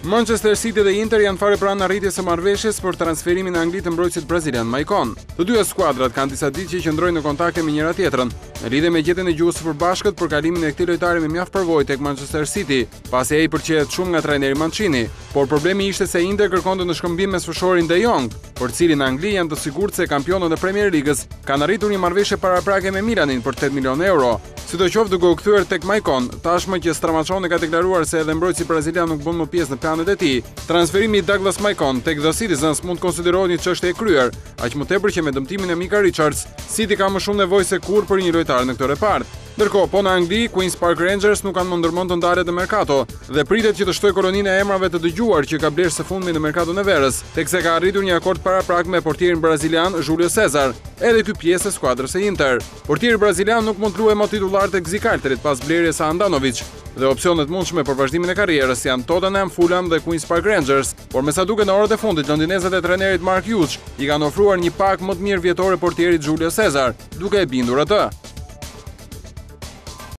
Manchester City dhe Inter janë fare pranë arritjes së marrëveshjes për transferimin në Angli të mbrojtësit brazilian Maicon. Të dyja skuadrat kanë disa ditë që qëndrojnë në kontakte me njëra tjetrën, në lidhje me gjetjen e gjuhës së përbashkët për kalimin e këtij lojtari me mjaft përvojë tek Manchester City, pasi ai përqehet shumë nga trajneri Mancini, por problemi ishte se Inter kërkonte në shkëmbim me sfushorin De Jong, për cilin në Angli janë të sigurt se kampionët e Premier Ligës kanë arritur një marrëveshje paraprake me Milanin për 8 milionë euro. Sidoqoftë duke u kthyer tek Maicon, tashmë që Stramaccioni ka deklaruar se edhe mbrojtësi brazilian nuk bën më pjesë në planet e tij, transferimi i Douglas Maicon tek The Citizens mund të konsiderohet një çështje e kryer, aq më tepër që me dëmtimin e Mika Richards, City ka më shumë nevojë se kurrë për një lojtar në këtë repart. Ndërkohë, po në Angli, Queen's Park Rangers nuk kanë më ndërmend të ndalet në merkato dhe pritet që të shtojë koloninë e emrave të dëgjuar që ka blerë së fundmi në merkaton e verës, teksa ka arritur një akord paraprak me portierin brazilian Julio Cesar, edhe ky pjesë e skuadrës së Inter. Portieri brazilian nuk mund të luajë më titullar tek Zikalterit pas blerjes së Handanovic dhe opsionet mundshme për vazhdimin e karrierës janë Tottenham, Fulham dhe Queen's Park Rangers, por me sa duket në orët e fundit londinezët e trajnerit Mark Hughes i kanë ofruar një pak më të mirë vjetore portierit Julio Cesar, duke e bindur atë.